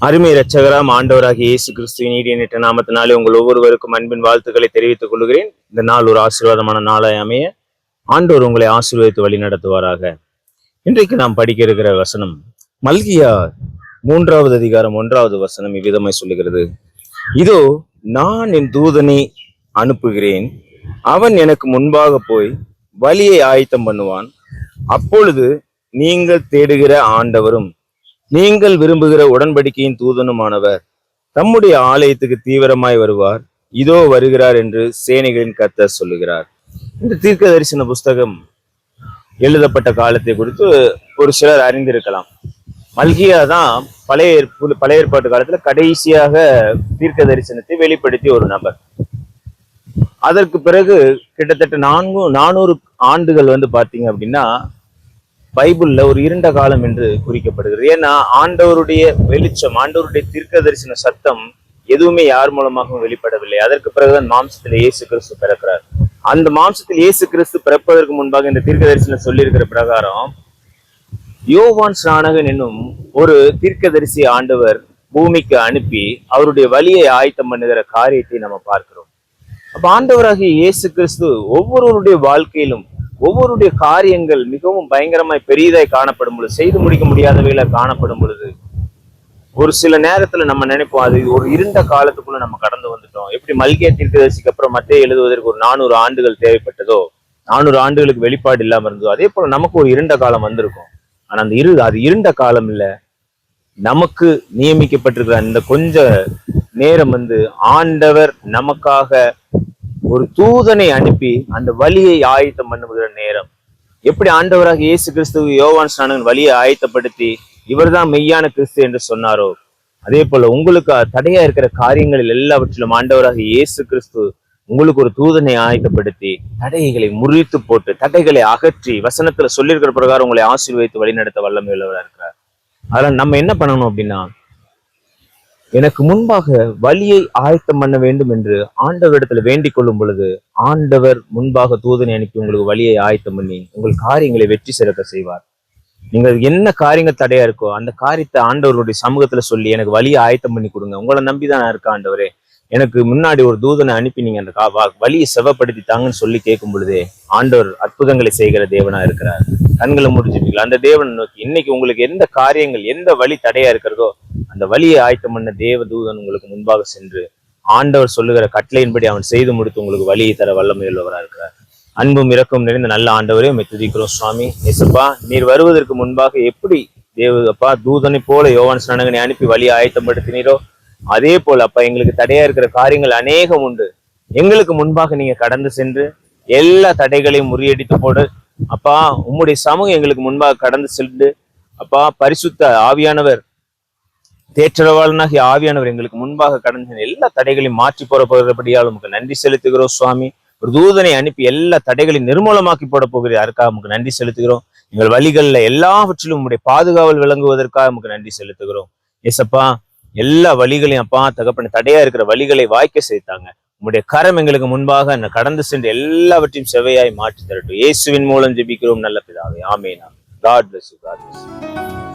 அருமை இரட்சகராம் ஆண்டவராகிய இயேசு கிறிஸ்துவின் நீடிய நாமத்தினாலே உங்கள் ஒவ்வொருவருக்கும் அன்பின் வாழ்த்துக்களை தெரிவித்துக் கொள்கிறேன். இந்த நாள் ஒரு ஆசீர்வாதமான நாளாய் அமைய ஆண்டவர் உங்களை ஆசீர்வதித்து வழி நடத்துவாராக. இன்றைக்கு நாம் படிக்க இருக்கிற வசனம் மல்கியா 3வது அதிகாரம் 1வது வசனம் இவ்விதமாய் சொல்லுகிறது. இதோ நான் என் தூதனை அனுப்புகிறேன், அவன் எனக்கு முன்பாக போய் வழியை ஆயத்தம் பண்ணுவான். அப்பொழுது நீங்கள் தேடுகிற ஆண்டவரும் நீங்கள் விரும்புகிற உடன்படிக்கையின் தூதனுமானவர் தம்முடைய ஆலயத்துக்கு தீவிரமாய் வருவார். இதோ வருகிறார் என்று சேனைகளின் கர்த்தர் சொல்லுகிறார். இந்த தீர்க்க தரிசன புஸ்தகம் எழுதப்பட்ட காலத்தை குறித்து ஒரு சிலர் அறிந்திருக்கலாம். மல்கியா தான் பழைய ஏற்பாட்டு காலத்துல கடைசியாக தீர்க்க தரிசனத்தை வெளிப்படுத்திய ஒரு நபர். அதற்கு பிறகு கிட்டத்தட்ட 400 ஆண்டுகள் பாத்தீங்க அப்படின்னா பைபிள்ல ஒரு இருண்ட காலம் என்று குறிக்கப்படுகிறது. ஏன்னா ஆண்டவருடைய வெளிச்சம், ஆண்டவருடைய தீர்க்க தரிசன சத்தம் எதுவுமே யார் மூலமாகவும் வெளிப்படவில்லை. அதற்கு பிறகுதான் மாம்சத்தில் இயேசு கிறிஸ்து பிறக்கிறார். அந்த மாம்சத்தில் இயேசு கிறிஸ்து பிறப்பதற்கு முன்பாக இந்த தீர்க்க தரிசனம் சொல்லியிருக்கிற பிரகாரம் யோவான் ஸ்நானகன் என்னும் ஒரு தீர்க்கதரிசி ஆண்டவர் பூமிக்கு அனுப்பி அவருடைய வழியை ஆயத்தம் பண்ணுகிற காரியத்தை நம்ம பார்க்கிறோம். அப்ப ஆண்டவராகிய இயேசு கிறிஸ்து ஒவ்வொருவருடைய வாழ்க்கையிலும் ஒவ்வொருடைய காரியங்கள் மிகவும் பயங்கரமாய் பெரியதாய் காணப்படும் பொழுது, செய்து முடிக்க முடியாதவையில காணப்படும் பொழுது, ஒரு சில நேரத்துல நம்ம நினைப்போம் அது ஒரு இருண்ட காலத்துக்குள்ள நம்ம கடந்து வந்துட்டோம். எப்படி மல்கியா தீர்க்கதரிசிக்கு அப்புறம் மத்தேயு எழுதுவதற்கு ஒரு 400 ஆண்டுகள் தேவைப்பட்டதோ, 400 ஆண்டுகளுக்கு வெளிப்பாடு இல்லாம இருந்ததோ, அதே போல நமக்கு ஒரு இருண்ட காலம் வந்திருக்கும். ஆனா அது இருண்ட காலம் இல்ல, நமக்கு நியமிக்கப்பட்டிருக்கிற அந்த கொஞ்ச நேரம் ஆண்டவர் நமக்காக ஒரு தூதனை அனுப்பி அந்த வழியை ஆயத்தம் பண்ணுகிற நேரம். எப்படி ஆண்டவராக இயேசு கிறிஸ்து யோவான் ஸ்நானகன் வழியை ஆயத்தப்படுத்தி இவர்தான் மெய்யான கிறிஸ்து என்று சொன்னாரோ, அதே போல உங்களுக்கு தடையா இருக்கிற காரியங்களில் எல்லாவற்றிலும் ஆண்டவராக இயேசு கிறிஸ்து உங்களுக்கு ஒரு தூதனை ஆயத்தப்படுத்தி தடைகளை முறித்து போட்டு தடைகளை அகற்றி வசனத்துல சொல்லியிருக்கிற பிரகாரம் உங்களை ஆசீர்வதித்து வழிநடத்த வல்லமை உள்ளவராக இருக்கிறார். அதனால நம்ம என்ன பண்ணணும் அப்படின்னா, எனக்கு முன்பாக வழியை ஆயத்தம் பண்ண வேண்டும் என்று ஆண்டவரிடத்துல வேண்டிக் கொள்ளும் பொழுது ஆண்டவர் முன்பாக தூதனை அனுப்பி உங்களுக்கு வழியை ஆயத்தம் பண்ணி உங்கள் காரியங்களை வெற்றி சிறக்க செய்வார். நீங்கள் என்ன காரியங்கள் தடையா இருக்கோ அந்த காரியத்தை ஆண்டவருடைய சமூகத்துல சொல்லி எனக்கு வழியை ஆயத்தம் பண்ணி கொடுங்க, உங்களை நம்பிதான் நான் இருக்கேன் ஆண்டவரே, எனக்கு முன்னாடி ஒரு தூதனை அனுப்பி நீங்க அந்த வழியை செவப்படுத்தி தாங்கன்னு சொல்லி கேட்கும் பொழுதே ஆண்டவர் அற்புதங்களை செய்கிற தேவனா இருக்கிறார். கண்களை முடிச்சுட்டீங்களா? அந்த தேவனை நோக்கி இன்னைக்கு உங்களுக்கு எந்த காரியங்கள் எந்த வழி தடையா இருக்கிறதோ அந்த வழியை ஆயத்தம் பண்ண தேவ தூதன் உங்களுக்கு முன்பாக சென்று ஆண்டவர் சொல்லுகிற கட்டளையின்படி அவன் செய்து முடித்து உங்களுக்கு வழியை தர வல்லமை உள்ளவராக இருக்கிறார். அன்பும் இரக்கம் நிறைந்த நல்ல ஆண்டவரே உம்மை துதிக்கிறோம் சுவாமி. ஏசப்பா, நீர் வருவதற்கு முன்பாக எப்படி அப்பா தூதனை போல யோவான் ஸ்நானகனை அனுப்பி வழியை ஆயத்தப்படுத்தினீரோ, அதே போல அப்பா எங்களுக்கு தடையா இருக்கிற காரியங்கள் அநேகம் உண்டு. எங்களுக்கு முன்பாக நீங்க கடந்து சென்று எல்லா தடைகளையும் முறியடித்து போடு அப்பா. உம்முடைய சமூகம் எங்களுக்கு முன்பாக கடந்து சென்று அப்பா, பரிசுத்த ஆவியானவர், தேற்றரவாளனாகிய ஆவியானவர் எங்களுக்கு முன்பாக கடந்து எல்லா தடைகளையும் மாற்றி போறபடியால் உமக்கு நன்றி செலுத்துகிறோம் சுவாமி. ஒரு தூதனை அனுப்பி எல்லா தடைகளையும் நிர்மூலமாக்கி போட போகிறீர், அதுக்காக உமக்கு நன்றி செலுத்துகிறோம். எங்கள் வழிகள்ல எல்லாவற்றிலும் உங்களுடைய பாதுகாவல் விளங்குவதற்காக உமக்கு நன்றி செலுத்துகிறோம். ஏசப்பா, எல்லா வழிகளையும் அப்பா தகப்பன தடையா இருக்கிற வழிகளை வாய்க்க செய்தாங்க. உங்களுடைய கரம் எங்களுக்கு முன்பாக கடந்து சென்று எல்லாவற்றையும் செவையாய் மாற்றி தரட்டும். இயேசுவின் மூலம் ஜெபிக்கிறோம் நல்ல பிதாவே, ஆமென். God bless you. God bless you.